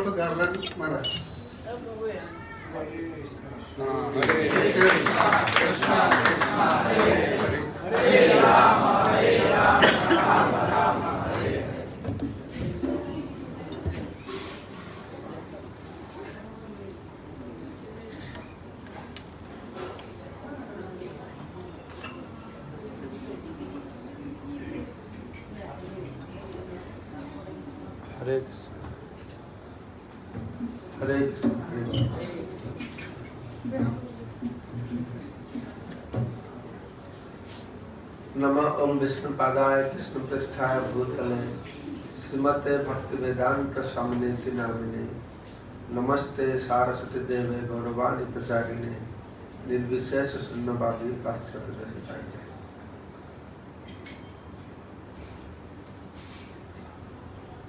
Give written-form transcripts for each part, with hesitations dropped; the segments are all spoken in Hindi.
गार्लन महाराज हरे हरे नमः ओम विष्णुपादाय कृष्णपृष्ठाय भूतले श्रीमते भक्तिवेदांत स्वामिनेति नामिने नमस्ते सारस्वती देवे गौरवाणी प्रचारिणे निर्विशेष शून्यवादी पाश्चात्य रहिताय।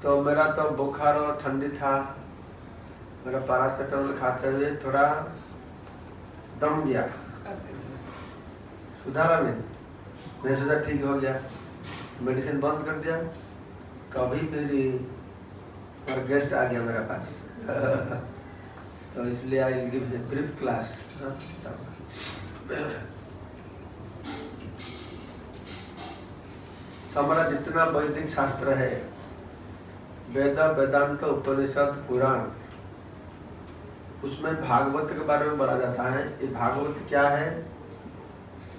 तो मेरा तो बुखार और ठंडी था, मेरा पैरासिटामोल खाते हुए थोड़ा दम गया, सुधारा नहीं। मैं सोचा ठीक हो गया, मेडिसिन बंद कर दिया। कभी फिर और गेस्ट आ गया मेरे पास तो इसलिए आई गिव ब्रीफ क्लास। हमारा जितना वैदिक शास्त्र है, वेद वेदांत उपनिषद पुराण, उसमें भागवत के बारे में बोला जाता है। ये भागवत क्या है?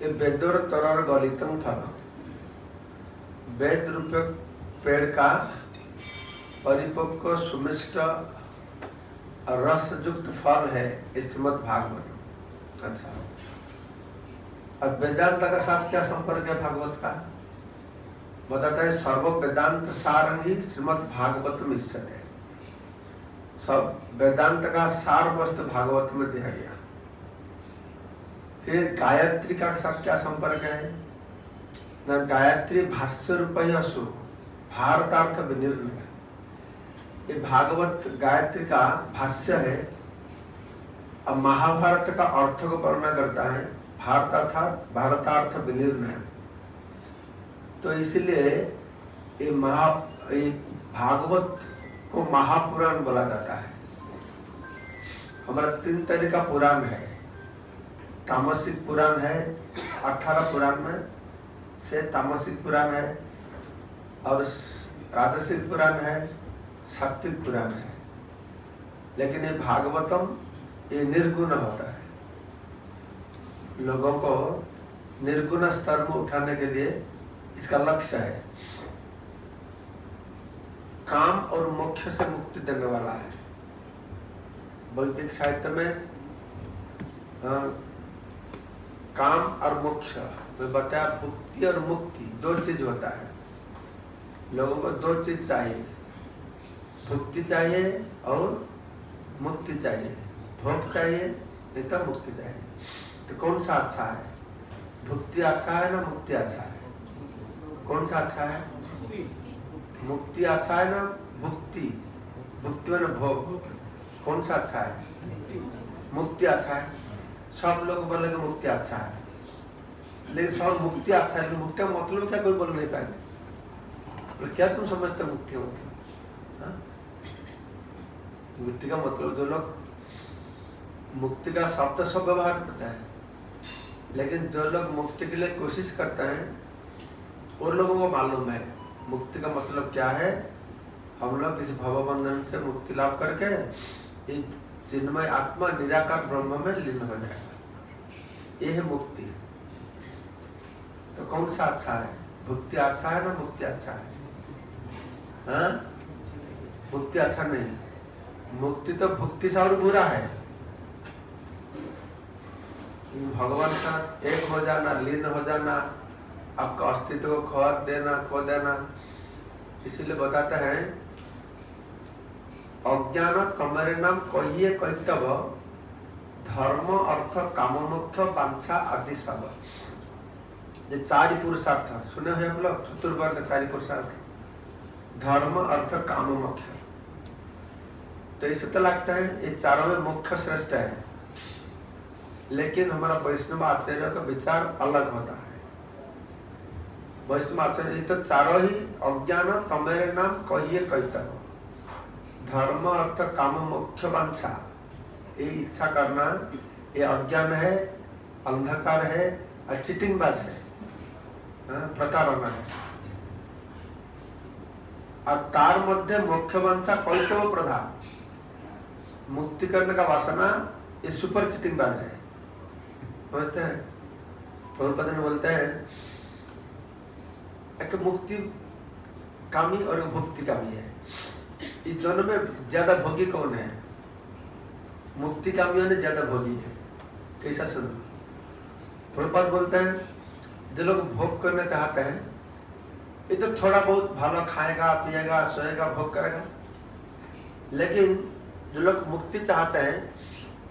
ये वेदोर तरर गलितम फल, वेद रूप पेड़ का परिपक्व सुमिष्ट और रसयुक्त फल है श्रीमद् भागवत। अच्छा, अब वेदांत का साथ क्या संपर्क है भागवत का? बताता है सर्व वेदांत सार ही श्रीमद् भागवत में स्थित है। सब वेदांत का सार वस्तु भागवत में दिया गया। फिर गायत्री का साथ क्या संपर्क है? न गायत्री भाष्य रूप असु भारतार्थ विनिर्णय। ये भागवत गायत्री का भाष्य है और महाभारत का अर्थ को वर्णन करता है। भारतार्थ विनिर्णय। तो इसलिए ये भागवत को महापुराण बोला जाता है। हमारा 3 तरह का पुराण है। तामसिक पुराण है, 18 पुराण में से तामसिक पुराण है, और राजसिक पुराण है, सात्विक पुराण है। लेकिन ये भागवतम ये निर्गुण होता है। लोगों को निर्गुण स्तर में उठाने के लिए इसका लक्ष्य है। काम और मोक्ष से मुक्ति देने वाला है। वैदिक साहित्य में काम और मोक्ष में बताया, भुक्ति और मुक्ति 2 चीज होता है। लोगों को 2 चीज चाहिए, भुक्ति चाहिए और मुक्ति चाहिए। भोग चाहिए नहीं तो मुक्ति चाहिए। तो कौन सा अच्छा है? भुक्ति अच्छा है ना मुक्ति अच्छा है? कौन सा अच्छा है? मुक्ति अच्छा है ना भुक्ति? भुक्ति में ना भोग, कौन सा अच्छा है? मुक्ति अच्छा है। सब लोग बोलेंगे मुक्ति अच्छा है, लेकिन सब मुक्ति अच्छा है, लेकिन मुक्ति का मतलब क्या कोई बोल नहीं पाएंगे। क्या तुम समझते मुक्ति मतलब? मुक्ति का मतलब, जो लोग मुक्ति का शब्द सब व्यवहार करता है, लेकिन जो लोग मुक्ति के लिए कोशिश करते हैं और लोगों को मालूम है मुक्ति का मतलब क्या है। हम लोग इस भवबंधन से मुक्ति लाभ करके एक चिन्मय आत्मा निराकार ब्रह्म में लीन हो जाएगा। ये है मुक्ति। तो कौन सा अच्छा है? भुक्ति अच्छा है ना मुक्ति अच्छा है? हाँ, मुक्ति अच्छा नहीं है। मुक्ति तो भुक्ति से और बुरा है। भगवान का एक हो जाना, लीन हो जाना, आपका अस्तित्व को खो देना। इसीलिए बताते हैं, अज्ञान तमेरे नाम कहिए कैतव, धर्म अर्थ काम मोक्ष वांछा आदि सब। ये 4 पुरुषार्थ सुने हुए हम लोग, चतुर्वर्ग 4 पुरुषार्थ, धर्म अर्थ काम मोक्ष। तो इससे तो लगता है ये चारों में मुख्य श्रेष्ठ है, लेकिन हमारा वैष्णव आचार्य का विचार अलग होता है। वैष्णव आचार्य तो चारों ही अज्ञान तमेरे नाम कहिए कैतव, धर्म अर्थ काम मोक्ष वांछा, ये इच्छा करना, ये अज्ञान है, अंधकार है और चिटिंगबाज है, प्रतारणा है। और तार मध्य मोक्ष वांछा कैतव प्रधान, मुक्ति करने का वासना, ये सुपर चिटिंगबाज है। समझते हैं? प्रभुपाद ने बोलते हैं एक मुक्ति कामी और भुक्ति कामी है। इस दोनों में ज्यादा भोगी कौन है? मुक्ति कामियों ने ज्यादा भोगी है। कैसा सुनो? प्रभुपाद बोलते हैं जो लोग भोग करना चाहते हैं, ये तो थोड़ा बहुत भला खाएगा, पिएगा, सोएगा, भोग करेगा। लेकिन जो लोग मुक्ति चाहते हैं,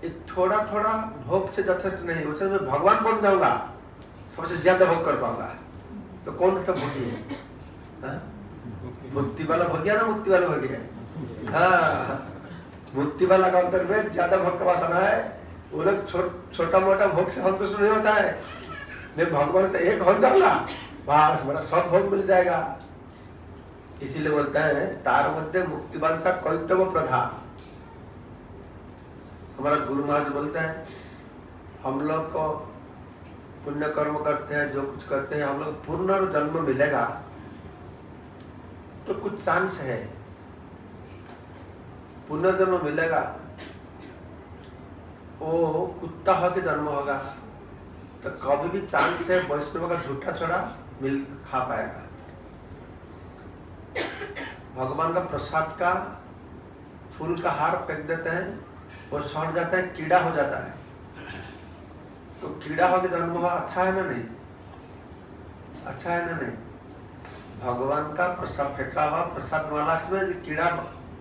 ये थोड़ा थोड़ा भोग से यथेष्ट नहीं, उसमें मैं भगवान बन जाऊंगा, सबसे ज्यादा भोग कर पाऊंगा। तो कौन सा भोगी है? मुक्ति वाला भोगिया ना मुक्ति वाला भोगी है? हाँ, मुक्ति वाला का अंतर में ज्यादा भोग का वासना है। वो लोग छोटा मोटा भोग से संतुष्ट नहीं होता है। मैं भगवान से एक हो जाऊंगा, बस मेरा सब भोग मिल जाएगा। इसीलिए बोलता है तार मध्य मुक्ति वांछा कैतव प्रधान। हमारा गुरु महाराज बोलते हैं हम लोग को पुण्य कर्म करते हैं, जो कुछ करते हैं, हम लोग पुनर्जन्म मिलेगा तो कुछ चांस है, पुनर्जन्म मिलेगा। वो कुत्ता होकर जन्म होगा तो कभी भी चांस है वैष्णव का झूठा छोड़ा मिल खा पाएगा। भगवान का प्रसाद का फूल का हार फेंक देते हैं, वो सड़ जाता है, कीड़ा हो जाता है। तो कीड़ा होकर जन्म हुआ अच्छा है ना? नहीं अच्छा है ना? नहीं। भगवान का प्रसाद फेंका हुआ प्रसाद वाला में कीड़ा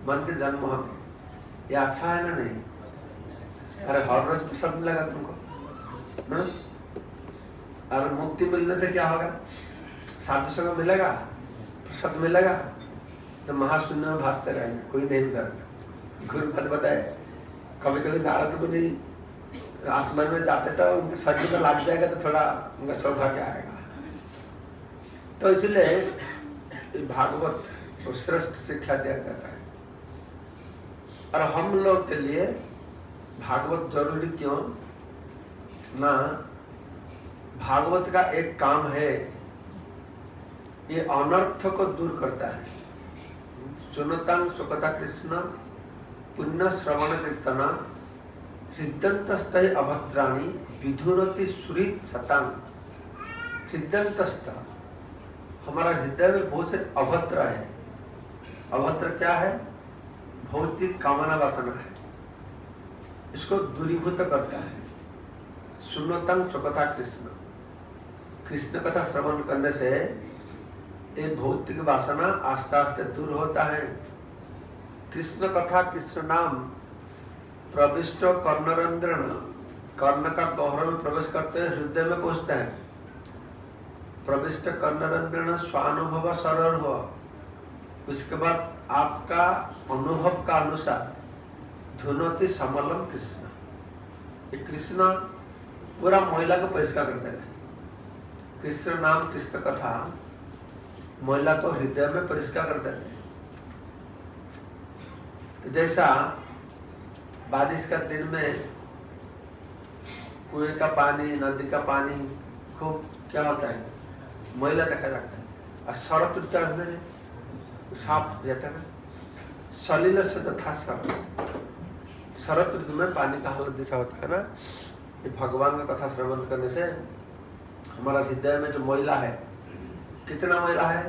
बन के जन्म हो, ये अच्छा है ना? नहीं। अरे हर रोज प्रसाद मिलेगा तुमको ना? और मुक्ति मिलने से क्या होगा? साधु संग मिलेगा, प्रसाद मिलेगा तो महाशून्य में भासते रहेंगे, कोई नहीं गुजारेगा। गुरु बात बताए कभी कभी नारद को नहीं आसमान में जाते तो उनके शरीर में लग जाएगा तो थोड़ा उनका सौभाग्य आएगा। तो इसलिए भागवत को श्रेष्ठ शिक्षा दिया जाता है। और हम लोग के लिए भागवत जरूरी क्यों ना? भागवत का एक काम है, ये अनर्थ को दूर करता है। सुनतां सुकथा कृष्ण पुण्य श्रवण कीर्तना हृदयंतस्थ अभद्राणी विधुरति सुरित सतांग। हृदयंतस्थ, हमारा हृदय में बहुत से अभद्र है। अभद्र क्या है? भौतिक कामना वासना है, इसको दूरीभूत करता है। सुनतां सुकथा कृष्ण, कृष्ण कथा श्रवण करने से ये भौतिक वासना आस्ते आस्ते दूर होता है। कृष्ण कथा, कृष्ण नाम प्रविष्ट कर्णरंध्रण, कर्ण का गहर में प्रवेश करते हैं, हृदय में पहुंचते हैं। प्रविष्ट कर्णरंध्रण स्वानुभव सरल हो, उसके बाद आपका अनुभव का अनुसार धुनोति समलम कृष्ण। ये कृष्ण पूरा महिला को परिष्कार करते हैं। कृष्ण नाम कृष्ण कथा महिला को हृदय में परिष्कार करते हैं। तो जैसा बारिश का दिन में कुएं का पानी, नदी का पानी खूब क्या होता है, मैला देखा जाता है। और शरद ऋतु में साफ जाता है। सलिल से तथा शरद ऋतु में पानी का हालत जैसा होता है ना। ये भगवान का कथा श्रवण करने से हमारा हृदय में जो मैला है, कितना मैला है?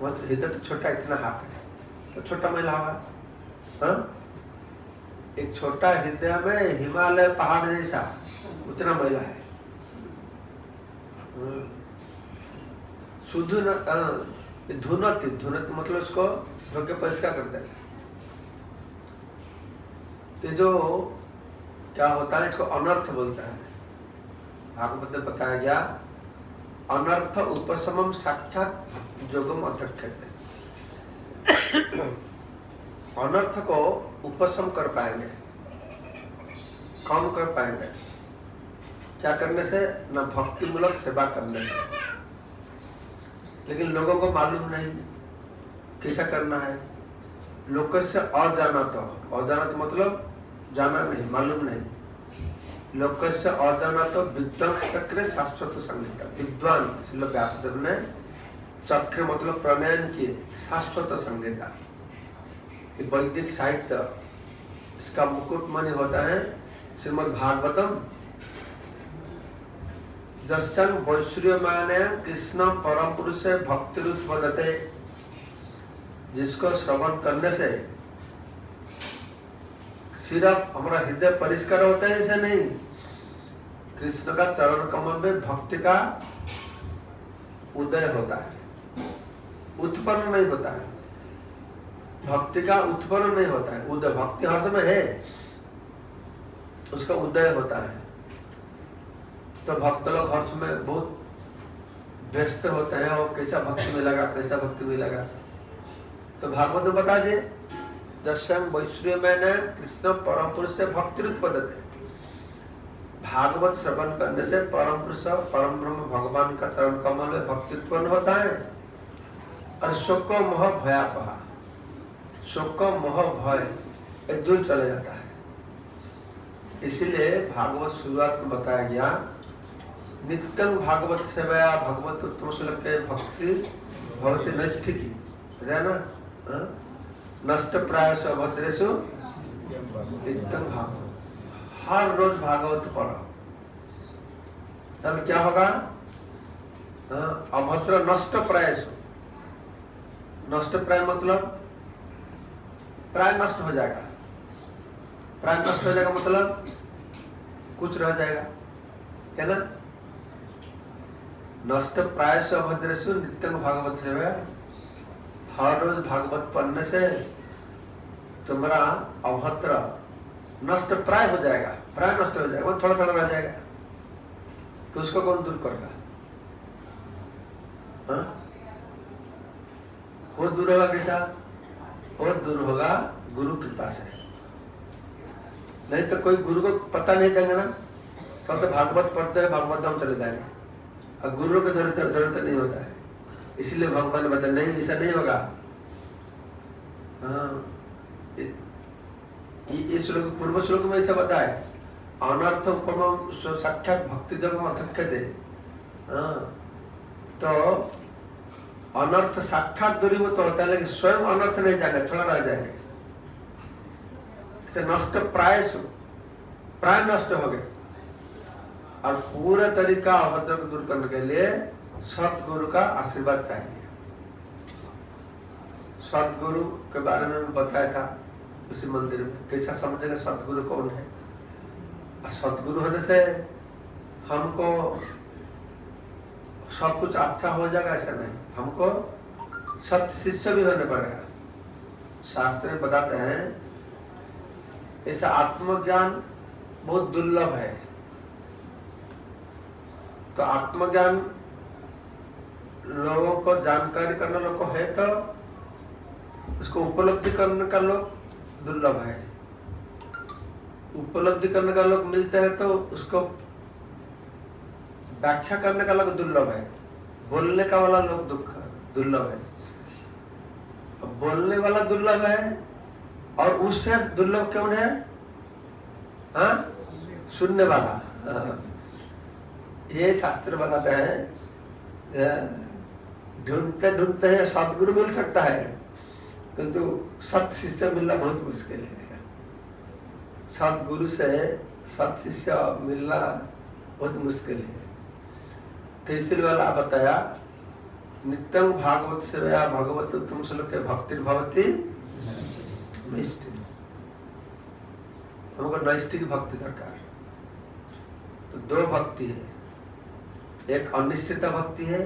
हृदय तो छोटा, इतना हाथ है तो छोटा मैला होगा। हाँ? एक छोटा हृदय में हिमालय पहाड़ जैसा उतना मैला है। शुद्ध धुनति, धुनति मतलब उसको धोके परिष्कार करते हैं। तो जो क्या होता है, इसको अनर्थ बोलता है। भागवत में बताया गया अनर्थ उपशमम साक्षात योगम अध्यक्षते। अनर्थ को उपशम कर पाएंगे, कम कर पाएंगे क्या करने से? न भक्ति मूलक सेवा करने से। लेकिन लोगों को मालूम नहीं कैसा करना है। लोकस्य अजानत, अजानत मतलब जाना नहीं, मालूम नहीं। लोकस्य अजानत विद्वान चक्र शाश्वत संहिता, विद्वान श्रील व्यासदेव ने चक्र मतलब प्रणयन किए शाश्वत संहिता। वैदिक साहित्य इसका मुकुटमणि होता है श्रीमद् भागवतम। जस्यं वैश्वर्यमाने कृष्ण परम पुरुष से भक्ति उत्पदते, जिसको श्रवण करने से सिर्फ हमारा हृदय परिष्कार होता है ऐसा नहीं, कृष्ण का चरण कमल में भक्ति का उदय होता है, उत्पन्न नहीं होता है। भक्ति का उत्पन्न नहीं होता है, उदय, भक्ति हर समय है, उसका उदय होता है। तो भक्त लोग हर समय बहुत व्यस्त होते हैं और कैसा भक्ति मिलेगा, कैसा भक्ति मिलेगा। तो भागवत में बता दिए दर्शन वैश्वर्यमाने कृष्ण परम पुरुष से भक्ति उत्पदते, भागवत श्रवण करने से परम पुरुष परम ब्रह्म भगवान का चरण कमल में भक्ति उत्पन्न होता है। और शोक मोह भयापहा, शोक मोह भय दूर चले जाता है। इसलिए भागवत शुरुआत में बताया गया नित्यं भागवत सेवया भगवत उत्तम श्लोक के भक्ति भवति नैष्ठिकी है ना, नष्ट प्रायश अभद्रेशु नित्यं भागवत, हर रोज भागवत पढ़ो, तब क्या होगा? अभद्र नष्ट प्रायश, नष्ट प्राय मतलब प्राय नष्ट हो जाएगा, प्राय नष्ट हो जाएगा मतलब कुछ रह जाएगा, है ना। नष्ट प्रायश अभद्रेशु नित्यं भागवत सेवा, हर रोज भागवत पढ़ने से तुम्हारा अभद्र नष्ट प्राय हो जाएगा, प्राय नष्ट हो जाएगा, वो थोड़ा थोड़ा रह जाएगा, तो उसको कौन दूर करेगा? वो दूर होगा कैसा? वो दूर होगा गुरु कृपा से, नहीं तो कोई गुरु को पता नहीं देंगे ना, सब तो भागवत पढ़ते हैं भागवत हम चले जाएंगे, और गुरु को जरूरत नहीं होता है। इसलिए भगवान ने बताया नहीं, ऐसा नहीं होगा। इस श्लोक पूर्व श्लोक में ऐसा बताया अनर्थ उपम साक्षात भक्ति जगम अथक्यते, तो अनर्थ साक्षात दूरीभूत तो होता है, लेकिन स्वयं अनर्थ नहीं जाएगा, थोड़ा रह जाएगा। नष्ट प्राय प्राय नष्ट हो गए, और पूरा तरीका अभद्र को दूर करने के लिए सतगुरु का आशीर्वाद चाहिए। सतगुरु के बारे में बताया था उसी मंदिर में, कैसा समझेगा सतगुरु कौन है। सतगुरु होने से हमको सब कुछ अच्छा हो जाएगा ऐसा नहीं, हमको सत शिष्य भी होने पड़ेगा। शास्त्र में बताते हैं ऐसा आत्मज्ञान बहुत दुर्लभ है, तो आत्मज्ञान लोगों को जानकारी करने लोग को है, तो उसको उपलब्धि करने का लोग दुर्लभ है। उपलब्धि करने का लोग मिलते हैं तो उसको व्याख्या करने का लोग दुर्लभ है, बोलने का वाला लोग दुर्लभ है। बोलने वाला दुर्लभ है, और उससे दुर्लभ कौन है? सुनने वाला। ये शास्त्र बताते हैं ढूंढते ढूंढते सतगुरु मिल सकता है, किंतु सत शिष्य मिलना बहुत मुश्किल है। सतगुरु से सत शिष्य मिलना बहुत मुश्किल है। तो इसलिए वाला बताया नित्यं भागवत सेवया भगवत उत्तम श्लोक भक्ति भवति नैष्ठिक, हमको नैष्ठिक भक्ति दरकार। तो दो भक्ति है, एक अनिष्ठित भक्ति है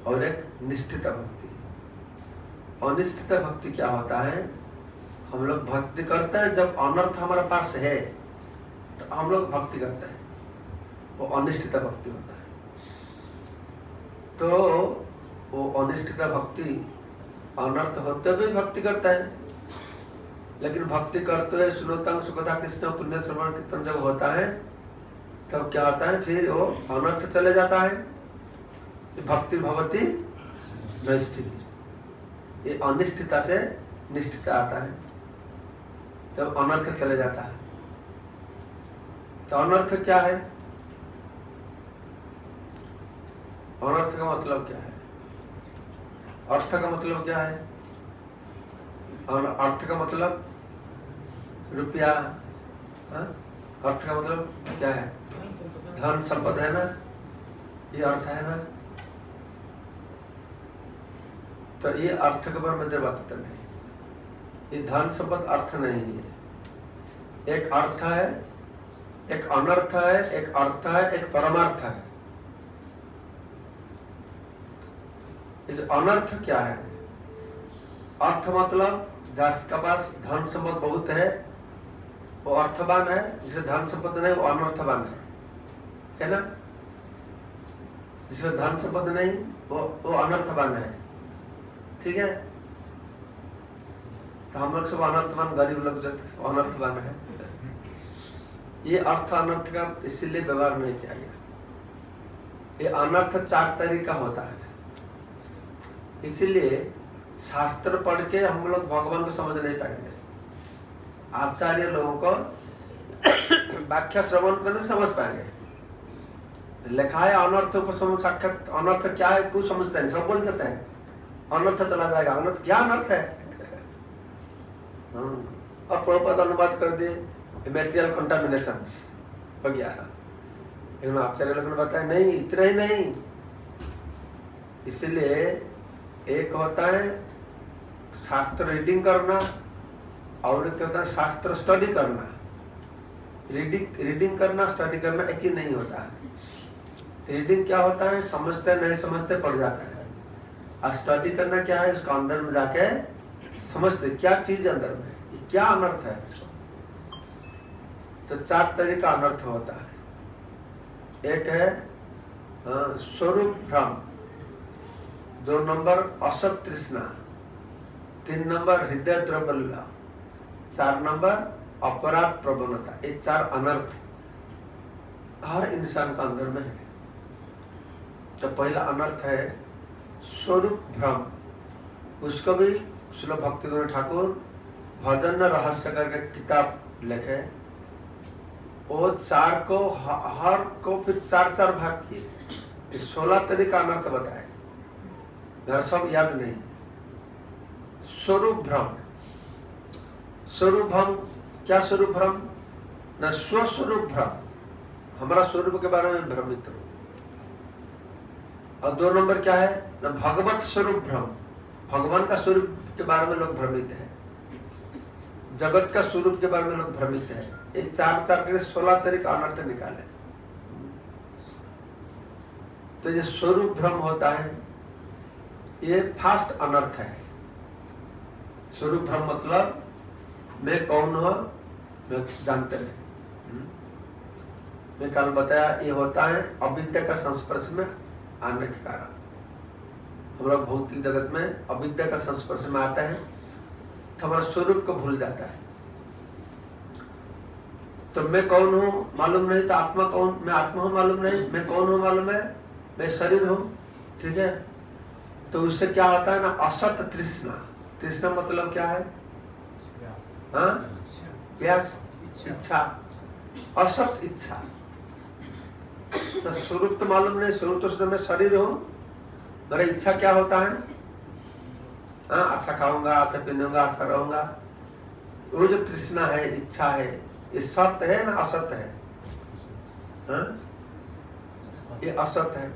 और एक निष्ठित भक्ति है। अनिष्ठित भक्ति क्या होता है? हम लोग भक्ति करते हैं जब अनर्थ हमारे पास है तो हम लोग भक्ति करते हैं, वो अनिष्ठित भक्ति होता है। तो वो अनिष्ठित भक्ति अनर्थ होते हुए भक्ति करता है, लेकिन भक्ति करते हुए सुनोतंग सुखदा कृष्ण पुण्य श्रवण कीर्तन जब होता है तब क्या होता है? फिर वो अनर्थ चले जाता है। भक्ति भवति नैष्ठिक, ये अनिष्ठिता से निष्ठता आता है, जब अनर्थ चले जाता है। तो अनर्थ क्या है? अनर्थ का मतलब क्या है? अर्थ का मतलब क्या है? अर्थ का मतलब रुपया, अर्थ का मतलब क्या है? धन संपद है ना, ये अर्थ है ना। तो ये अर्थ के बारे में जब बताते नहीं, ये धन संपद अर्थ नहीं है। एक अर्थ है, एक अनर्थ है, एक अर्थ है, एक परमार्थ है। इस अनर्थ क्या है? अर्थ मतलब जिसका पास धन संपद बहुत है वो अर्थवान है, जिसे धन संपद नहीं वो अनर्थवान है ना। जिसे धन संपद नहीं वो अनर्थवान है, ठीक है। तो हम लोग सब अनर्थवान, गरीब लोग जो अनर्थवान है। ये अर्थ अनर्थ का इसीलिए व्यवहार नहीं किया गया। ये अनर्थ 4 तरीका होता है, इसीलिए शास्त्र पढ़ के हम लोग भगवान को समझ नहीं पाएंगे। आचार्य लोगों को व्याख्या श्रवण करने समझ पाएंगे। लिखा है अनर्थ ऊपर समझ, साक्षात अनर्थ क्या है कुछ समझते नहीं, सब बोल देते हैं अनर्थ चला जाएगा। अनर्थ क्या अनर्थ है? और प्रभुपाद अनुवाद कर दिए मेटेरियल कंटामिनेशन हो गया। लेकिन आचार्य लोगों ने बताया नहीं, इतना ही नहीं। इसलिए एक होता है शास्त्र रीडिंग करना और एक होता है शास्त्र स्टडी करना। रीडिंग करना, स्टडी करना एक ही नहीं होता है। रीडिंग क्या होता है? समझते नहीं समझते पढ़ जाता है। और स्टडी करना क्या है? उसका अंदर में जाके समझते क्या चीज अंदर में, क्या अनर्थ है इसको। तो 4 तरीका अनर्थ होता है। एक है स्वरूप भ्रम, 2 नंबर असत तृष्णा, 3 नंबर हृदय द्रवल्य, 4 नंबर अपराध प्रवणता। ये 4 अनर्थ हर इंसान का अंदर में है। तो पहला अनर्थ है स्वरूप भ्रम। उसको भी श्रील भक्तिविनोद ठाकुर भजन रहस्य करके किताब लिखे। वो 4 को हर को फिर 4 भाग किए। 16 तरीका अनर्थ बताए, मेरा सब याद नहीं। स्वरूप भ्रम, स्वरूप भ्रम क्या? स्वरूप भ्रम न स्वस्वरूप भ्रम, हमारा स्वरूप के बारे में भ्रमित हो। और 2 नंबर क्या है? न भगवत स्वरूप भ्रम, भगवान का स्वरूप के बारे में लोग भ्रमित है, जगत का स्वरूप के बारे में लोग भ्रमित है। ये 4 के 16 तरीका अनर्थ निकाले। तो ये स्वरूप भ्रम होता है, ये फास्ट अनर्थ है। स्वरूप भ्रम मतलब मैं कौन हूं मैं जानते नहीं। मैं कल बताया ये होता है अविद्या का संस्पर्श में आने के कारण। हम लोग भौतिक जगत में अविद्या का संस्पर्श में आता है तो हमारा स्वरूप को भूल जाता है। तो मैं कौन हूँ मालूम नहीं तो आत्मा कौन, मैं आत्मा हूँ मालूम नहीं, मैं कौन हूँ मालूम है, मैं शरीर हूँ, ठीक है। तो उससे क्या होता है ना, असत तृष्णा। तृष्णा मतलब क्या है? हाँ, प्यास, इच्छा, असत इच्छा। तो स्वरूप तो मालूम नहीं, स्वरूप तो मैं शरीर हूँ, मेरा इच्छा क्या होता है? हाँ, अच्छा खाऊंगा, अच्छा पहनूंगा, अच्छा रहूंगा। वो जो तृष्णा है, इच्छा है, ये सत्य है ना असत्य है? हाँ? ये असत्य है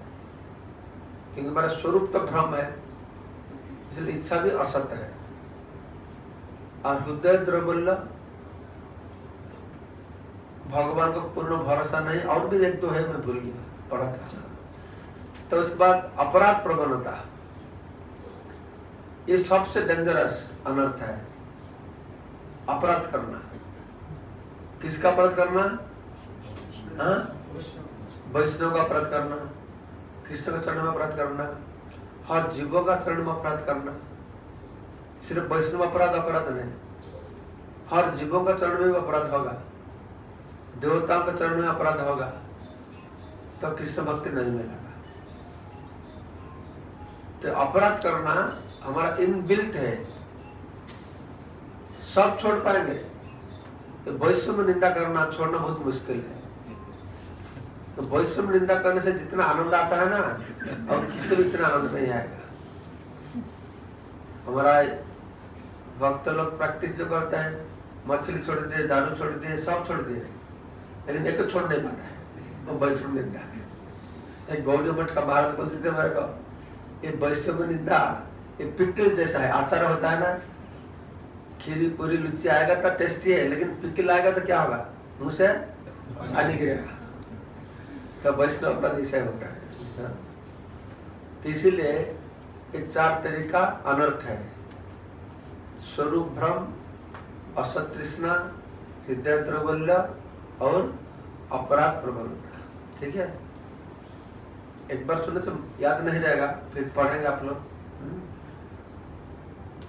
क्योंकि मेरा स्वरूप तो भ्रम है, इसलिए इच्छा भी असत्य है। और हृदय द्रवल्य, भगवान को पूर्ण भरोसा नहीं। और भी 1-2 है, मैं भूल गया, पढ़ा था। तो उसके बाद अपराध प्रवणता, ये सबसे डेंजरस अनर्थ है। अपराध करना, किसका अपराध करना? हाँ, वैष्णव का अपराध करना, कृष्ण के चरण में अपराध करना, हर जीवों का चरण में अपराध करना। सिर्फ वैष्णव अपराध नहीं, हर जीवों का चरण में अपराध होगा, देवताओं के चरण में अपराध होगा, तो कृष्ण भक्ति नहीं मिलेगा। तो अपराध करना हमारा इनबिल्ट है, सब छोड़ पाएंगे, तो वैष्णव निंदा करना छोड़ना बहुत मुश्किल है। तो वैष्णव निंदा करने से जितना आनंद आता है ना, और किसी भी इतना आनंद नहीं आएगा। हमारा भक्त लोग प्रैक्टिस जो करते हैं, मछली छोड़ दिए, दारू छोड़ दिए, सब छोड़ दिए, लेकिन एक छोड़ नहीं पाता है, वो वैष्णव निंदा। एक गौड़ी मठ का महाराज बोलते थे मेरे को, ये वैष्णव निंदा ये पिकल जैसा है। आचार होता है ना, खीरी पूरी लुच्ची आएगा तो टेस्टी है, लेकिन पिकल आएगा तो क्या होगा, मुंह से पानी गिरेगा। तो वैष्णव अपराध ऐसा होता है। तो इसीलिए ये 4 तरीका अनर्थ है: स्वरूप भ्रम, असत तृष्णा, हृदय द्रवल्य और अपराध प्रबलता। ठीक है, एक बार सुनने से याद नहीं रहेगा, फिर पढ़ेंगे आप लोग।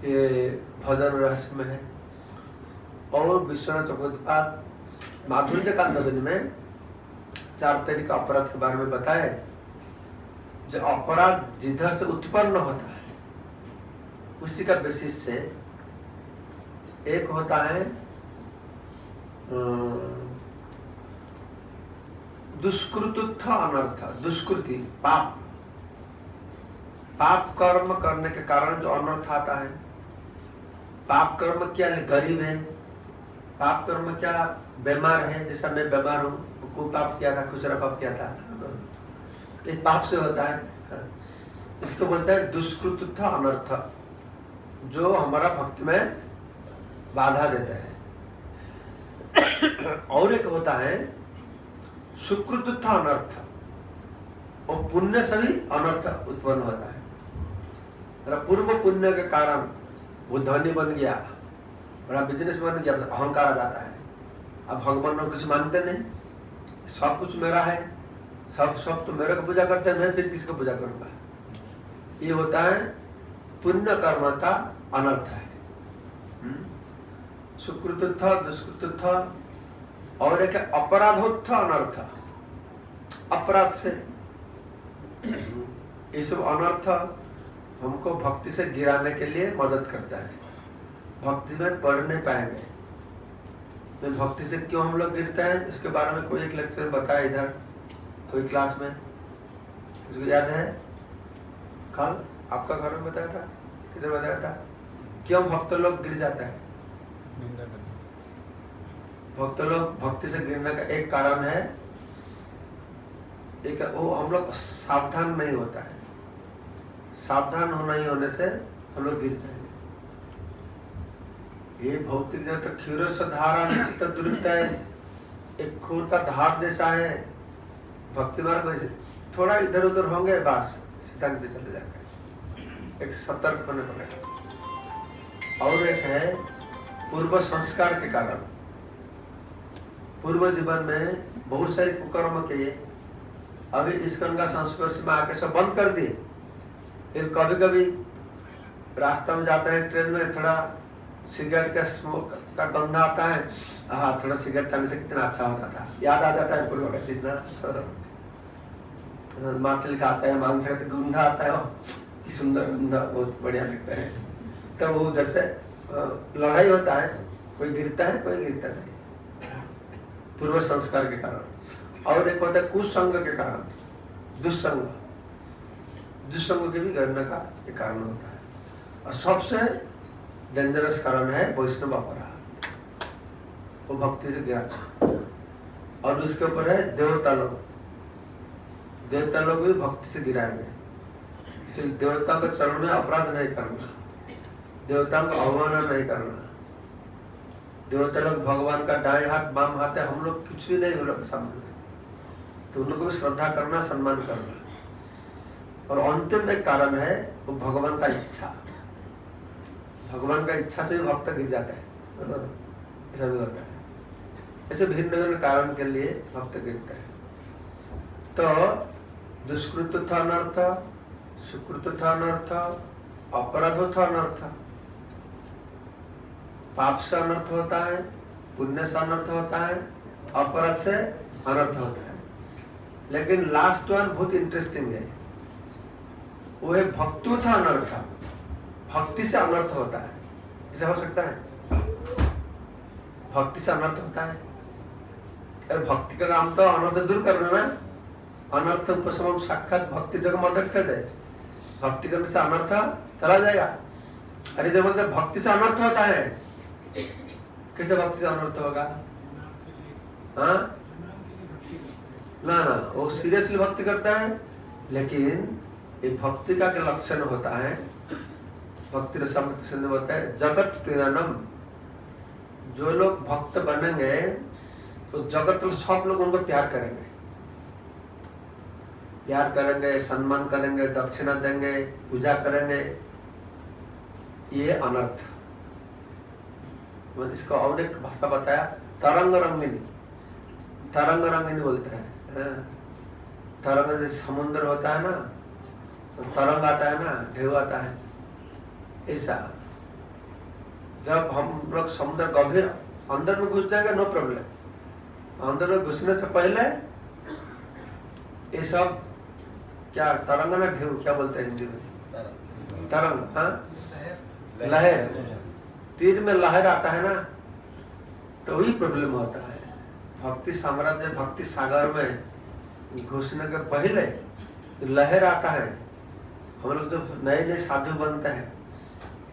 ये भजन रहस्य में है। और विश्वनाथ चक्रवर्ती माधुर्य कांतवनी में 4 तरीका अपराध के बारे में बताए। जो अपराध जिधर से उत्पन्न होता है उसी का बेसिस से एक होता है दुष्कृत अनर्थ, दुष्कृति पाप, पाप कर्म करने के कारण जो अनर्थ आता है। पाप कर्म क्या है, गरीब है, पाप कर्म क्या बीमार है, जैसा मैं बीमार हूँ, कोई पाप किया था, खुचरा पाप किया था, ये पाप से होता है। इसको बोलते हैं दुष्कृत अनर्थ, जो हमारा भक्ति में बाधा देता है। और एक होता है सुकृत अनर्थ, और पुण्य से भी अनर्थ उत्पन्न होता है। पूर्व पुण्य के कारण वो धनी बन गया, बड़ा बिजनेस बन गया, अहंकार आ जाता है। अब भगवान को कुछ मानते नहीं, सब कुछ मेरा है, सब तो मेरे को पूजा करते हैं, मैं फिर किसको पूजा करूंगा। ये होता है पुण्य कर्म का अनर्थ है। सुकृत दुष्कृत, और एक अपराधोत्थ अनर्थ, अपराध से। ये सब अनर्थ हमको भक्ति से गिराने के लिए मदद करता है, भक्ति में बढ़ नहीं पाएंगे। तो भक्ति से क्यों हम लोग गिरते हैं, इसके बारे में कोई एक लेक्चर में बताया इधर कोई क्लास में, इसको याद है? कल आपका घर में बताया था, किधर बताया था? क्यों भक्त लोग गिर जाते हैं? भक्त लोग भक्ति से गिरने का एक कारण है, एक वो हम लोग सावधान नहीं होता है। सावधान नहीं होने से हम लोग गिर जाएंगे। ये भौतिक जगत तो क्षीर से धारा निश्चित दुरित है, एक खूर का धार जैसा है। भक्ति मार्ग वैसे थोड़ा इधर उधर होंगे, बस सीधा नीचे चले जाएंगे। एक सतर्क होने पड़ेगा। और एक है पूर्व संस्कार के कारण, पूर्व जीवन में बहुत सारे कुकर्म किए, अभी इसकन का संस्पर्श में आके सब बंद कर दिए। फिर कभी कभी रास्ता में जाते हैं, ट्रेन में, थोड़ा सिगरेट का स्मोक का गंध आता है, हाँ थोड़ा सिगरेट टाने से कितना अच्छा होता था, याद आ जाता है पूर्व का चीज ना। मछली खाता है, मांस खाते, गंध आता है, कि सुंदर गंध, बहुत बढ़िया लगता है। तब वो उधर से लड़ाई होता है, कोई गिरता है कोई गिरता नहीं, पूर्व संस्कार के कारण। और एक होता है कुसंग के कारण, दुस्संग, दुस्संग के भी गिरने का एक कारण होता है। और सबसे डेंजरस कारण है वैष्णव अपराध, वो भक्ति से गिरा। और उसके ऊपर है देवता लोग, देवता लोग भी भक्ति से गिराएंगे। इसलिए देवता के चरण में अपराध नहीं करना, देवता को अवमानना नहीं करना। देवता लोग भगवान का दाएं हाथ बाम हाथ है, हम लोग कुछ भी नहीं, हम लोग सामने, तो उन लोगों को भी श्रद्धा करना, सम्मान करना। और अंतिम एक कारण है वो भगवान का इच्छा, भगवान का इच्छा से भी भक्त गिर जाता है, ऐसा भी होता है। ऐसे भिन्न भिन्न कारण के लिए भक्त गिरता है। तो दुष्कृत था अनर्थ, सुकृत था अनर्थ, अपराध था अनर्थ। पाप से अनर्थ होता है, पुण्य से अनर्थ होता है, अपराध से अनर्थ होता है। लेकिन लास्ट वन बहुत इंटरेस्टिंग है, वो है भक्तु था अनर्थ, भक्ति से अनर्थ होता है। ऐसा हो सकता है? भक्ति से अनर्थ होता है। अरे भक्ति का काम तो अनर्थ दूर करना ना, अनर्थ उपशमन साक्षात भक्ति जगह मदद कर जाए। भक्ति करने से अनर्थ चला जाएगा। अरे जब बोलते भक्ति से अनर्थ होता है, कैसे भक्ति से अनर्थ होगा? हाँ ना ना, वो सीरियसली भक्ति करता है, लेकिन ये भक्ति का क्या लक्षण होता है? भक्ति रसामृत होता है जगत प्रेरणम। जो लोग भक्त बनेंगे तो जगत में सब लोग उनको प्यार करेंगे, प्यार करेंगे, सम्मान करेंगे, दक्षिणा देंगे, पूजा करेंगे। ये अनर्थ। इसको और एक भाषा बताया, तरंग रंगिनी। तरंग रंगिनी बोलते हैं। तरंग जैसे समुद्र होता है ना, तरंग आता है ना, ढेउ आता है, ऐसा जब हम लोग समुद्र गंभीर अंदर में घुस जाएंगे नो प्रॉब्लम। अंदर में घुसने से पहले ये सब क्या तरंग ना ढेउ क्या बोलते हैं हिंदी में? तरंग। हाँ, लहर। तीर में लहर आता है ना, तो वही प्रॉब्लम होता है। भक्ति साम्राज्य, भक्ति सागर में घुसने के पहले जो लहर आता है, हम लोग जो नए नए साधु बनते हैं,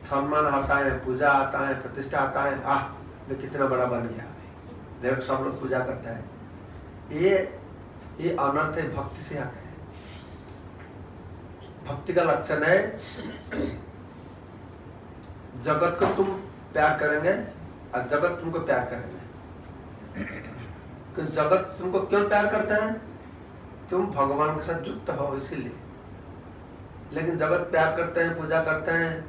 सम्मान आता है, पूजा आता है, प्रतिष्ठा आता है, मैं कितना बड़ा बन गया, देखो सब लोग पूजा करता है। ये अनर्थ है, भक्ति से आता है। भक्ति का लक्षण है जगत को तुम प्यार करेंगे और जगत तुमको प्यार करेंगे। जगत तुमको क्यों प्यार करता है? तुम भगवान के साथ युक्त हो इसीलिए। लेकिन जगत प्यार करते हैं, पूजा करते हैं,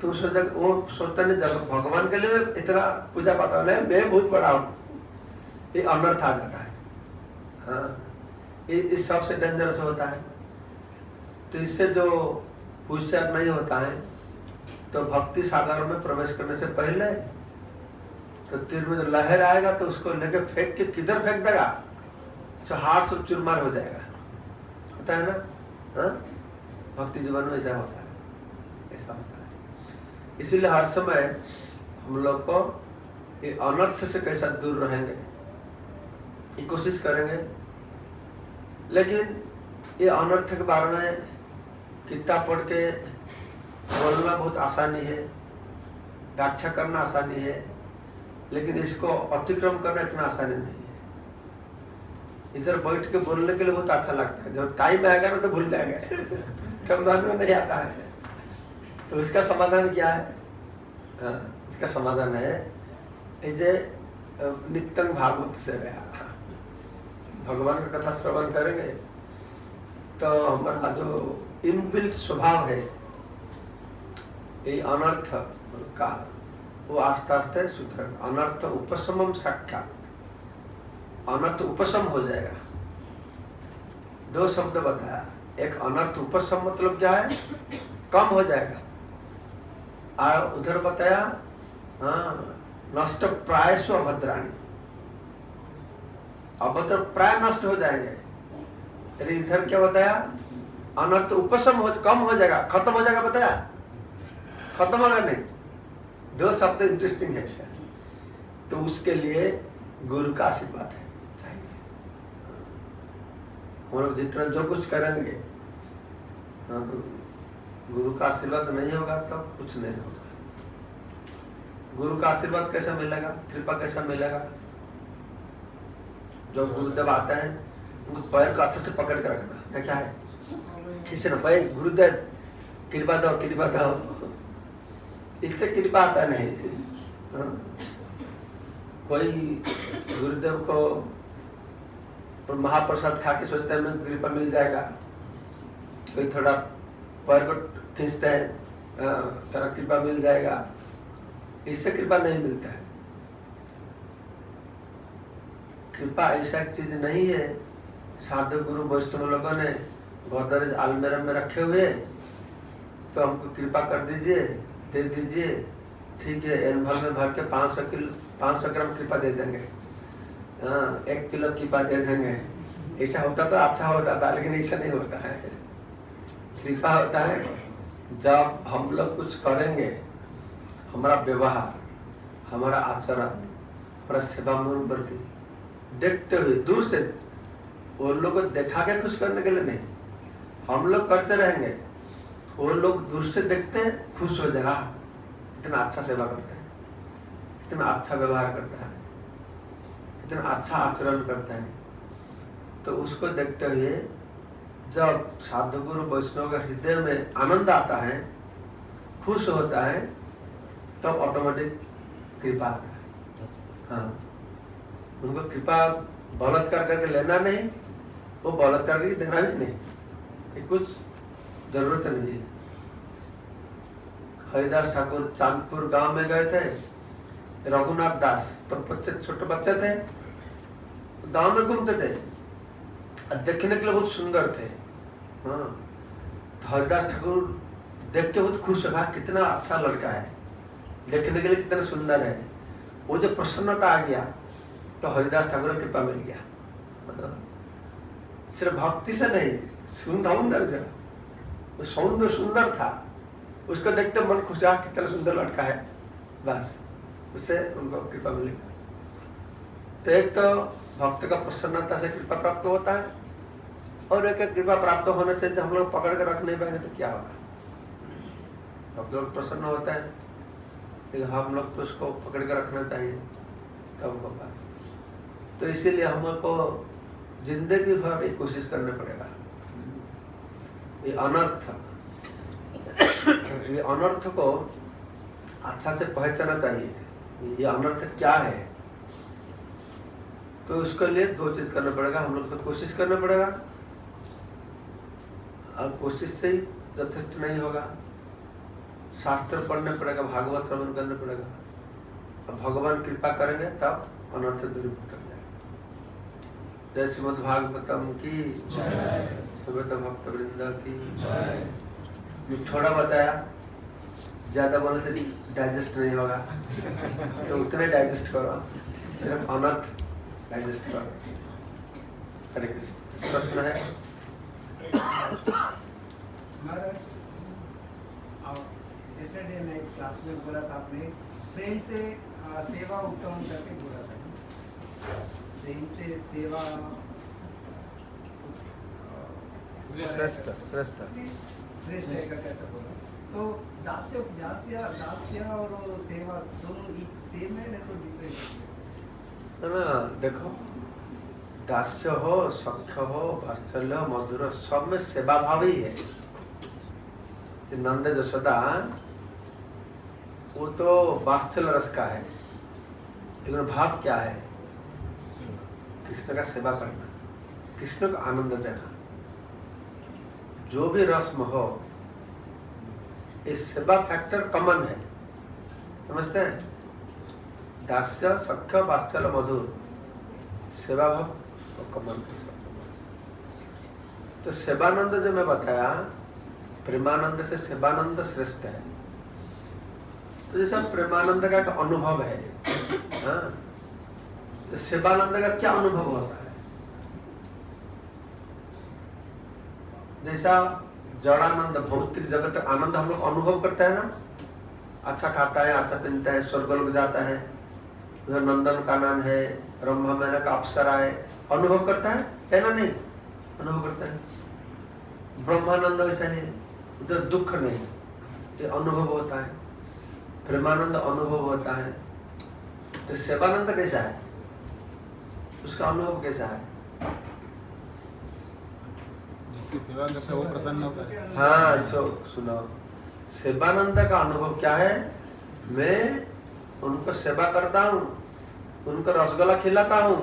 तो वो सोचते नहीं जगत भगवान के लिए इतना पूजा पाता है, मैं बहुत बड़ा हूँ। ये अनर्थ आ जाता है। हाँ, ये सबसे डेंजरस होता है। तो इससे जो होशियार नहीं होता है, तो भक्ति सागर में प्रवेश करने से पहले तो तीर में जो लहर आएगा तो उसको लेके फेंक के किधर फेंक देगा, तो हाथ से चुरमार हो जाएगा। होता है ना? हाँ? भक्ति जीवन में ऐसा होता है, ऐसा होता है। इसीलिए हर समय हम लोग को ये अनर्थ से कैसा दूर रहेंगे ये कोशिश करेंगे। लेकिन ये अनर्थ के बारे में किताब पढ़ के बोलना बहुत आसानी है, व्याख्या करना आसानी है, लेकिन इसको अतिक्रम करना इतना आसानी नहीं है। इधर बैठ के बोलने के लिए बहुत अच्छा लगता है, जब टाइम आएगा ना तो भूल जाएगा, समाधान में नहीं आता है। तो इसका समाधान क्या है? इसका समाधान है जे नित्यं भागवत से गया, भगवान का कथा श्रवण करेंगे तो हमारा जो इनबिल्ट स्वभाव है ये अनर्थ का, वो आस्ते आस्ते सुधर। अनर्थ उपशमम साक्षात, अनर्थ उपशम हो जाएगा। दो शब्द बताया, एक अनर्थ उपशम मतलब क्या है? कम हो जाएगा। और उधर बताया नष्ट प्राय स्व अभद्राणी, अभद्र प्राय नष्ट हो जाएंगे। इधर क्या बताया? अनर्थ उपशम हो, कम हो जाएगा, खत्म हो जाएगा। बताया खत्म होगा नहीं। दो शब्द इंटरेस्टिंग है। तो उसके लिए गुरु का आशीर्वाद है चाहिए। हम लोग जितना जो कुछ करेंगे, गुरु का आशीर्वाद नहीं होगा तो कुछ नहीं होगा। गुरु का आशीर्वाद कैसा मिलेगा? कृपा कैसा मिलेगा? जो गुरुदेव आते हैं उनको पैर को अच्छे से पकड़ कर रखना, क्या है किसी ना भाई गुरुदेव कृपा दो, कृपा दो। इससे कृपा आता नहीं। कोई गुरुदेव को महाप्रसाद खा के सोचते हैं कृपा मिल जाएगा, कोई थोड़ा पैर को खींचते हैं थोड़ा कृपा मिल जाएगा, इससे कृपा नहीं मिलता है। कृपा ऐसा एक चीज नहीं है। साधु गुरु वैष्णव लोगों ने गोदरेज अलमेरा में रखे हुए, तो हमको कृपा कर दीजिए, दे दीजिए, ठीक है, एनवल में भर के 500 ग्राम कृपा दे देंगे, 1 किलो कृपा दे देंगे। ऐसा होता तो अच्छा होता था, लेकिन ऐसा नहीं होता है। कृपा होता है जब हम लोग कुछ करेंगे, हमारा व्यवहार, हमारा आचरण, हमारा सेवा प्रति देखते हुए दूर से, वो लोग को देखा के खुश करने के लिए नहीं, हम लोग करते रहेंगे, वो लोग दूर से देखते खुश हो जाएगा, इतना अच्छा सेवा करते हैं, इतना अच्छा व्यवहार करता है, इतना अच्छा आचरण करता है। तो उसको देखते हुए जब साधु गुरु वैष्णव के हृदय में आनंद आता है, खुश होता है, तब ऑटोमेटिक कृपा आता है। हाँ, उनको कृपा बलात्कार करके लेना नहीं, वो बलात्कार करके देना भी नहीं, ये कुछ जरूरत नहीं है। हरिदास ठाकुर चांदपुर गांव में गए थे, रघुनाथ दास तो बच्चे छोटे बच्चे थे, गांव में घूमते थे, देखने के लिए बहुत सुंदर थे। हाँ, तो हरिदास ठाकुर देख के बहुत खुश हुआ, कितना अच्छा लड़का है, देखने के लिए कितना सुंदर है। वो जो प्रसन्नता आ गया तो हरिदास ठाकुर की कृपा मिल गया। सिर्फ भक्ति से नहीं, सौंदर्य, सौंदर्य सुंदर था, उसको देखते मन खुश हुआ, कितना सुंदर लड़का है, बस उससे उनको कृपा मिली। तो एक तो भक्त का प्रसन्नता से कृपा प्राप्त होता है, और एक कृपा प्राप्त होने से हम लोग पकड़ के रख नहीं पाएंगे तो क्या होगा। भक्त लोग प्रसन्न होता है, लेकिन हम लोग तो उसको पकड़ के रखना चाहिए, तब होगा। तो इसीलिए हमको जिंदगी भर एक कोशिश करना पड़ेगा। ये अनर्थ को अच्छा से पहचाना चाहिए, ये अनर्थ क्या है। तो उसके लिए दो चीज करना पड़ेगा, हम लोग तो कोशिश करना पड़ेगा, और कोशिश से ही यथेष्ट नहीं होगा, शास्त्र पढ़ने पड़ेगा, भागवत श्रवण करना पड़ेगा, अब भगवान कृपा करेंगे तब अनर्थ दूरीभूत हो जाएगा। जय श्रीमद् भागवतम की जय, समस्त भक्त वृंद की। थोड़ा बताया, ज्यादा बोलने से डाइजेस्ट नहीं होगा, तो उतने डाइजेस्ट करो, सिर्फ अनर्थ डाइजेस्ट करो। हरे कृष्ण। प्रश्न है? yesterday night क्लास में बोला था आपने, प्रेम से सेवा उत्तम करके बोला था। प्रेम से सेवा श्रेष्ठ है का कैसा बोला? तो दास्य और सेवा दोनों सेम है ना, तो डिफरेंट है ना? देखो, दास्य हो, सख्य हो, वात्सल्य हो, मधुर, सब में सेवा भाव ही है। नंद यशोदा वो तो वात्सल्य रस का है, लेकिन भाव क्या है? कृष्ण का सेवा करना, कृष्ण को आनंद देना। जो भी रस्म हो, इस सेवा फैक्टर कॉमन है, समझते हैं? दास्य, सख्य, वात्सल्य, मधुर, सेवा भाव कॉमन है। तो सेवानंद जो मैं बताया, प्रेमानंद से सेवानंद श्रेष्ठ है। तो जैसा प्रेमानंद का एक अनुभव है, हाँ, तो सेवानंद का क्या अनुभव होता है? जैसा जड़ानंद भौतिक जगत आनंद हम लोग अनुभव करते हैं ना, अच्छा खाता है, अच्छा पहनता है, स्वर्गलोक जाता है, उधर नंदन कानन है, ब्रह्मा मेनक अप्सरा है, अनुभव करता है ना? नहीं अनुभव करता है। ब्रह्मानंद वैसा है, उधर दुख नहीं, ये अनुभव होता है। प्रेमानंद अनुभव होता है। तो सेवानंद कैसा है, उसका अनुभव कैसा है? जिसकी सेवा करता है वो प्रसन्न होता है। हाँ, इसको सुनो, सेवानंद का अनुभव क्या है? मैं उनको सेवा करता हूँ, उनको रसगुल्ला खिलाता हूँ,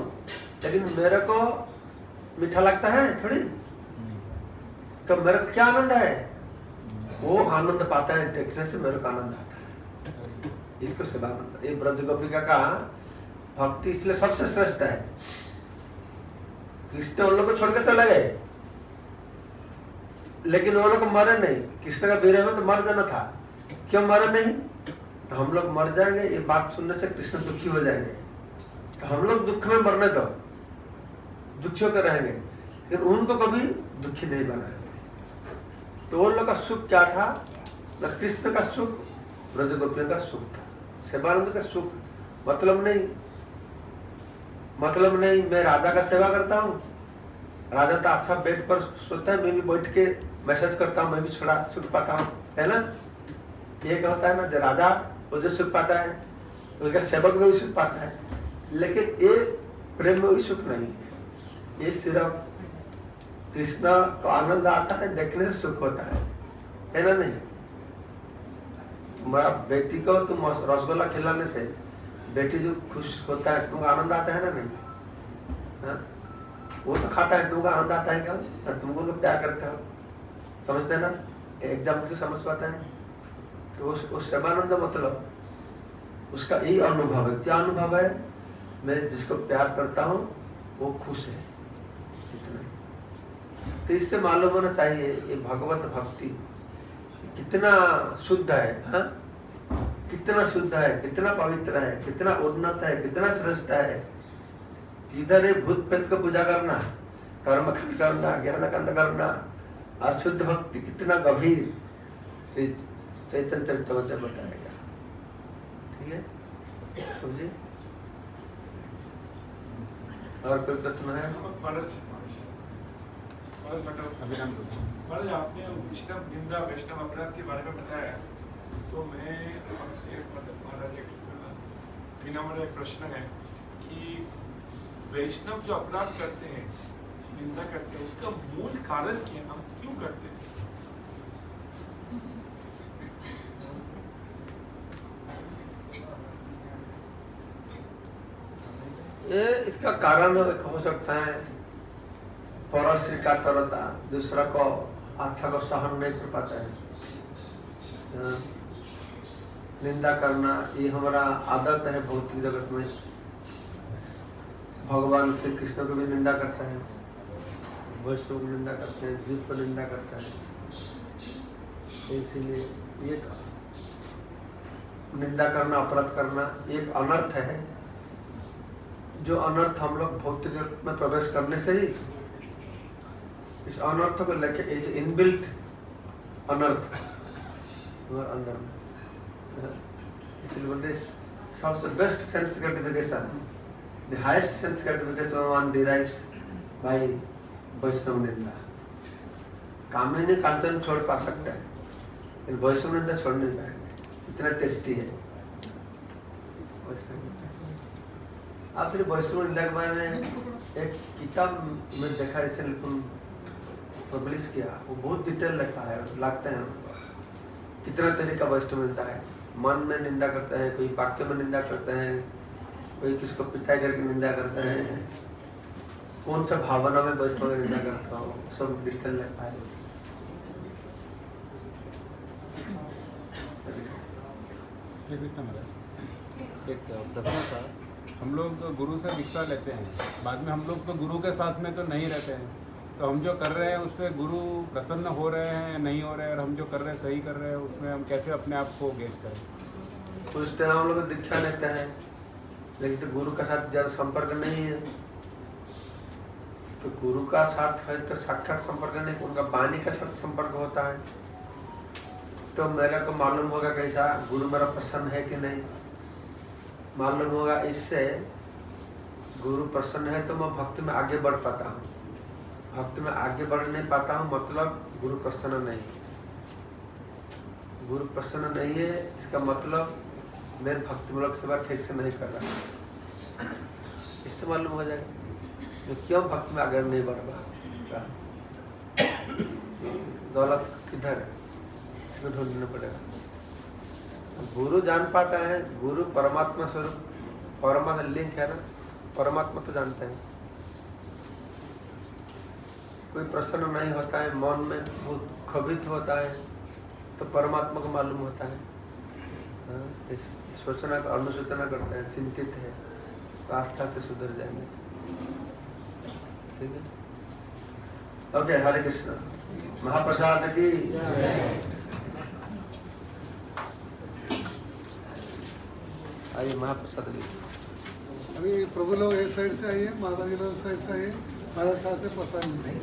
लेकिन मेरे को मीठा लगता है थोड़ी, तो मेरे को क्या आनंद है? वो आनंद पाता है, देखने से मेरे को आनंद आता है, इसको सेवानंद। ये ब्रज गोपिका का भक्ति इसलिए सबसे श्रेष्ठ है। कृष्ण उन लोग को छोड़ के चले गए, लेकिन वो लोग मरे नहीं। कृष्ण का विरह में तो मर जाना था, क्यों मरे नहीं? हम लोग मर जाएंगे, ये बात सुनने से कृष्ण दुखी हो जाएंगे, तो हम लोग दुख में मरने दो, दुखी होकर रहेंगे, लेकिन उनको कभी दुखी नहीं बनाएंगे। तो वो लोग का सुख क्या था? न कृष्ण का सुख, ब्रज गोपियों का सुख था। सेवानंद का सुख मतलब नहीं मैं राजा का सेवा करता हूँ, राजा तो अच्छा बेड पर सोता है, मैं भी बैठ के मैसेज करता हूँ, मैं भी थोड़ा सुख पाता हूँ, है ना। एक होता है ना जो राजा वो जो सुख पाता है, उसका सेवक में भी सुख पाता है, लेकिन ये प्रेम में भी सुख नहीं है। ये सिर्फ कृष्ण को आनंद आता है, देखने से सुख होता है ना। नहीं, तुम्हारा बेटी को तुम रसगुल्ला खिलाने से बेटी जो खुश होता है, तुमको आनंद आता है ना। नहीं, हाँ? वो तो खाता है, तुमको आनंद आता है क्या? तुमको तो प्यार करते हो, समझते हैं ना, एकदम से समझ पाता है। तो उस सेवानंद मतलब उसका यही अनुभव है। क्या अनुभव है? मैं जिसको प्यार करता हूँ वो खुश है, इतना। तो इससे मालूम होना चाहिए ये भगवत भक्ति कितना शुद्ध है, हाँ? कितना शुद्ध है, कितना पवित्र है, कितना उन्नत है, कितना श्रेष्ठ है। इधर ये भूत प्रेत को पूजा करना, कर्मकांड करना, ज्ञान कांड करना, अशुद्ध भक्ति कितना गंभीर, तो चैतन्य चरितमृत बताएगा। ठीक है, समझे? और कोई प्रश्न है? महाराज आपने वैष्णव निंदा वैष्णव अपराध के बारे में बताया, तो मैं आपसे महाराज एक प्रश्न है कि वैष्णव जो अपराध करते हैं, निंदा करते हैं, उसका मूल कारण क्या, हम क्यों करते हैं? ये इसका कारण हो सकता है पड़ोसी का तरता, दूसरा को अच्छा को सहन नहीं कर पाता है, निंदा करना, ये हमारा आदत है भौतिक जगत में। भगवान श्री कृष्ण को भी निंदा करता है, वैष्णव को निंदा करते हैं, जीव को निंदा करता है। इसीलिए ये निंदा करना, अपराध करना एक अनर्थ है, जो अनर्थ हम लोग भौतिक जगत में प्रवेश करने से ही इस अनर्थ को लेके इस इनबिल्ट अनर्थ हमारे अंदर में, इसलिए बोलते सबसे best sense gratification, the highest sense gratification one derives by Vaishnava निंदा। कामिनी कांचन छोड़ पा सकता है, लेकिन वैष्णव निंदा छोड़ नहीं पाएंगे, इतना टेस्टी है। आप फिर वैष्णव निंदा के बारे में एक किताब में देखा, इसे पब्लिश किया, वो बहुत डिटेल लिखा है, लगता है कितना तरीका वैष्णव निंदा है। मन में निंदा करता है, कोई वाक्य में निंदा करता है, कोई किसको पिटाई करके निंदा करता है, कौन सा भावना में वैष्णव निंदा करता हो, सब डिटेल लिखा है। एक प्रश्न था, हम लोग तो गुरु से दीक्षा लेते हैं, बाद में हम लोग तो गुरु के साथ में तो नहीं रहते हैं, तो हम जो कर रहे हैं उससे गुरु प्रसन्न हो रहे हैं, नहीं हो रहे हैं, और हम जो कर रहे हैं सही कर रहे हैं, उसमें हम कैसे अपने आप को गेज करें? कुछ टाइम हम लोग दीक्षा लेते हैं, लेकिन तो गुरु का साथ ज़्यादा संपर्क नहीं है। तो गुरु का साथ है तो साक्षात संपर्क नहीं, उनका वाणी का साथ संपर्क होता है। तो मेरे को मालूम होगा कैसा गुरु मेरा प्रसन्न है कि नहीं, मालूम होगा। इससे गुरु प्रसन्न है तो मैं भक्ति में आगे बढ़ पाता हूँ, भक्ति में आगे बढ़ नहीं पाता हूँ मतलब गुरु प्रसन्न नहीं है। गुरु प्रसन्न नहीं है इसका मतलब मेरे भक्तिमूलक सेवा ठीक से नहीं कर रहा। इससे मालूम हो जाएगा क्यों भक्ति में आगे नहीं बढ़ रहा, दौलत किधर है, इसको ढूंढना पड़ेगा। गुरु जान पाता है, गुरु परमात्मा स्वरूप, परमात्मा लिंक है ना, परमात्मा तो जानते हैं। कोई प्रसन्न नहीं होता है, मन में बहुत खबित होता है, तो परमात्मा को मालूम होता है। सोचना का अनुसूचना करते हैं, चिंतित है, तो आस्था से सुधर जाएंगे। ठीक है, ओके। हरे कृष्ण। महाप्रसाद की आइए, महाप्रसाद अभी प्रभु लोग इस साइड से आइए, माता जी लोग इस साइड से आइए, महाराज साहब से प्रसाद लीजिए।